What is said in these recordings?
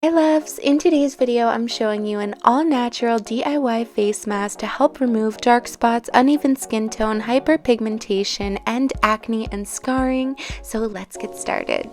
Hi loves! In today's video, I'm showing you an all-natural DIY face mask to help remove dark spots, uneven skin tone, hyperpigmentation, and acne and scarring. So let's get started.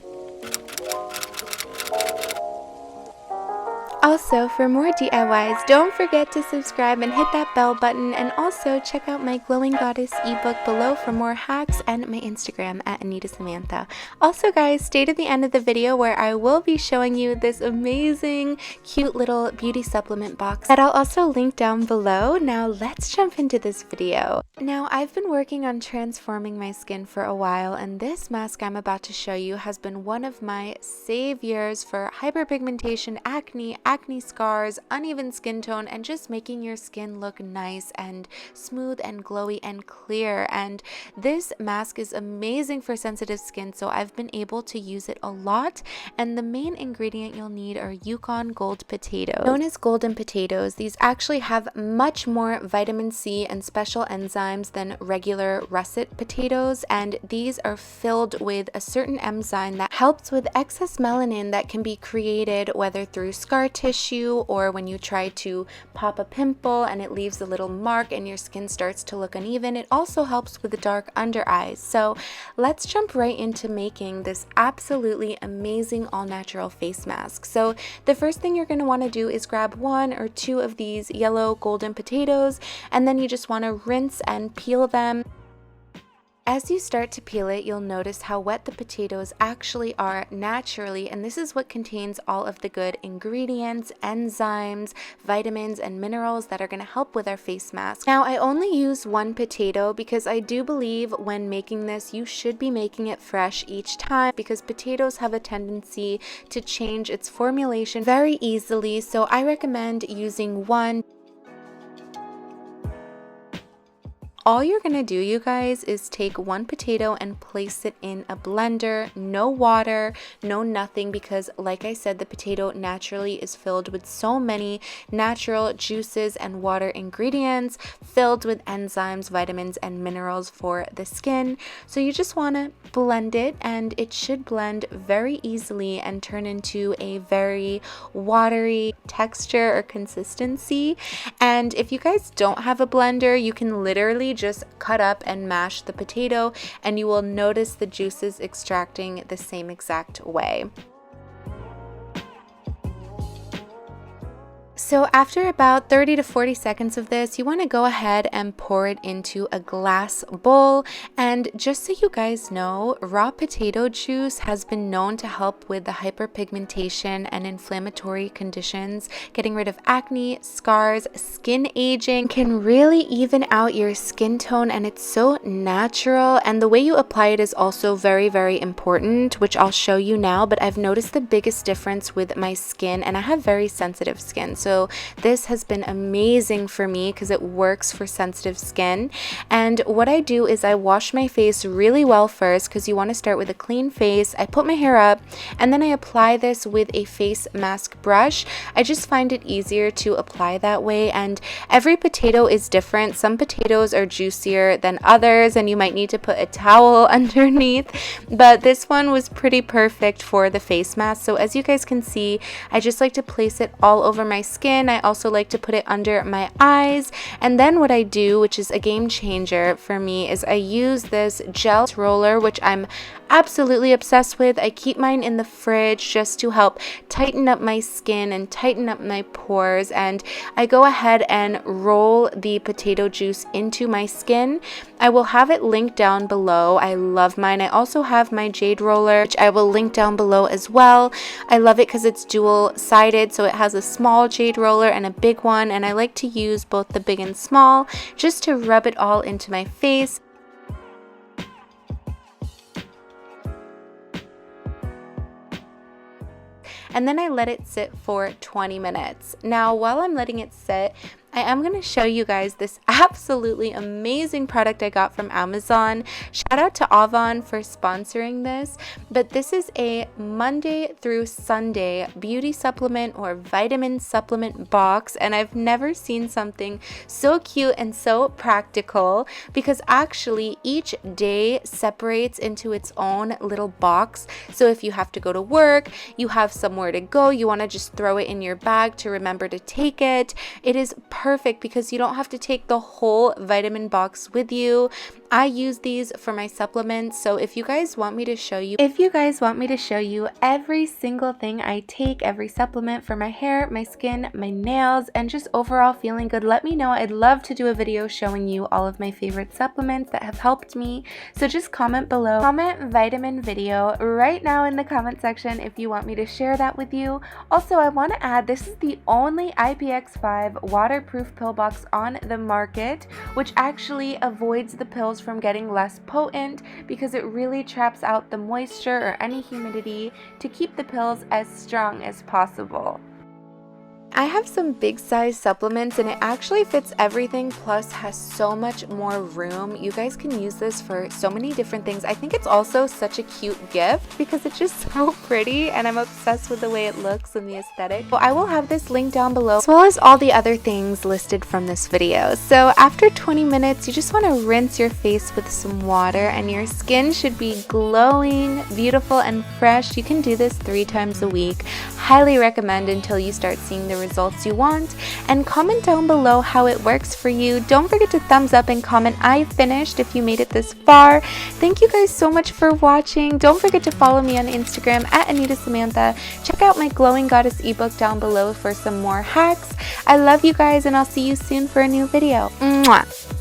Also, for more DIYs, don't forget to subscribe and hit that bell button, and also check out my Glowing Goddess ebook below for more hacks and my Instagram at AnitaSamantha. Also guys, stay to the end of the video where I will be showing you this amazing, cute little beauty supplement box that I'll also link down below. Now let's jump into this video. Now I've been working on transforming my skin for a while, and this mask I'm about to show you has been one of my saviors for hyperpigmentation, acne scars, uneven skin tone, and just making your skin look nice and smooth and glowy and clear. And this mask is amazing for sensitive skin, so I've been able to use it a lot. And the main ingredient you'll need are Yukon gold potatoes. Known as golden potatoes, these actually have much more vitamin C and special enzymes than regular russet potatoes, and these are filled with a certain enzyme that helps with excess melanin that can be created whether through scar tissue or when you try to pop a pimple and it leaves a little mark and your skin starts to look uneven. It also helps with the dark under eyes. So let's jump right into making this absolutely amazing all-natural face mask. So the first thing you're going to want to do is grab 1 or 2 of these yellow golden potatoes, and then you just want to rinse and peel them. As you start to peel it, you'll notice how wet the potatoes actually are naturally, and this is what contains all of the good ingredients, enzymes, vitamins, and minerals that are going to help with our face mask. Now, I only use 1 potato because I do believe when making this, you should be making it fresh each time, because potatoes have a tendency to change its formulation very easily, so I recommend using 1. All you're gonna do, you guys, is take 1 potato and place it in a blender. No water, no nothing, because like I said, the potato naturally is filled with so many natural juices and water ingredients filled with enzymes, vitamins, and minerals for the skin. So you just wanna blend it, and it should blend very easily and turn into a very watery texture or consistency. And if you guys don't have a blender, you can literally just cut up and mash the potato, and you will notice the juices extracting the same exact way. So after about 30 to 40 seconds of this, you want to go ahead and pour it into a glass bowl. And just so you guys know, raw potato juice has been known to help with the hyperpigmentation and inflammatory conditions, getting rid of acne, scars, skin aging, can really even out your skin tone, and it's so natural. And the way you apply it is also very, very important, which I'll show you now. But I've noticed the biggest difference with my skin, and I have very sensitive skin. So this has been amazing for me because it works for sensitive skin. And what I do is I wash my face really well first, because you want to start with a clean face. I put my hair up, and then I apply this with a face mask brush. I just find it easier to apply that way, and every potato is different. Some potatoes are juicier than others, and you might need to put a towel underneath, but this one was pretty perfect for the face mask. So as you guys can see, I just like to place it all over my skin. I also like to put it under my eyes, and then what I do, which is a game changer for me, is I use this gel roller, which I'm absolutely obsessed with. I keep mine in the fridge just to help tighten up my skin and tighten up my pores, and I go ahead and roll the potato juice into my skin. I will have it linked down below. I love mine. I also have my jade roller, which I will link down below as well. I love it because it's dual-sided, so it has a small jade roller and a big one, and I like to use both the big and small just to rub it all into my face. And then I let it sit for 20 minutes. Now, while I'm letting it sit, I am going to show you guys this absolutely amazing product I got from Amazon. Shout out to Avon for sponsoring this, but this is a Monday through Sunday beauty supplement or vitamin supplement box, and I've never seen something so cute and so practical because actually each day separates into its own little box. So if you have to go to work, you have somewhere to go, you want to just throw it in your bag to remember to take it. It is perfect because you don't have to take the whole vitamin box with you. I use these for my supplements, so if you guys want me to show you every single thing I take, every supplement for my hair, my skin, my nails, and just overall feeling good, let me know. I'd love to do a video showing you all of my favorite supplements that have helped me. So just comment below, comment vitamin video right now in the comment section if you want me to share that with you. Also, I want to add, this is the only IPX5 waterproof pill box on the market, which actually avoids the pills from getting less potent because it really traps out the moisture or any humidity to keep the pills as strong as possible. I have some big size supplements and it actually fits everything, plus has so much more room. You guys can use this for so many different things. I think it's also such a cute gift because it's just so pretty and I'm obsessed with the way it looks and the aesthetic. So I will have this link down below as well as all the other things listed from this video. So after 20 minutes, you just want to rinse your face with some water and your skin should be glowing, beautiful, and fresh. You can do this 3 times a week. Highly recommend until you start seeing the results you want, and comment down below how it works for you. Don't forget to thumbs up and comment I finished if you made it this far. Thank you guys so much for watching. Don't forget to follow me on Instagram at AnitaSamantha. Check out my Glowing Goddess ebook down below for some more hacks. I love you guys and I'll see you soon for a new video. Mwah!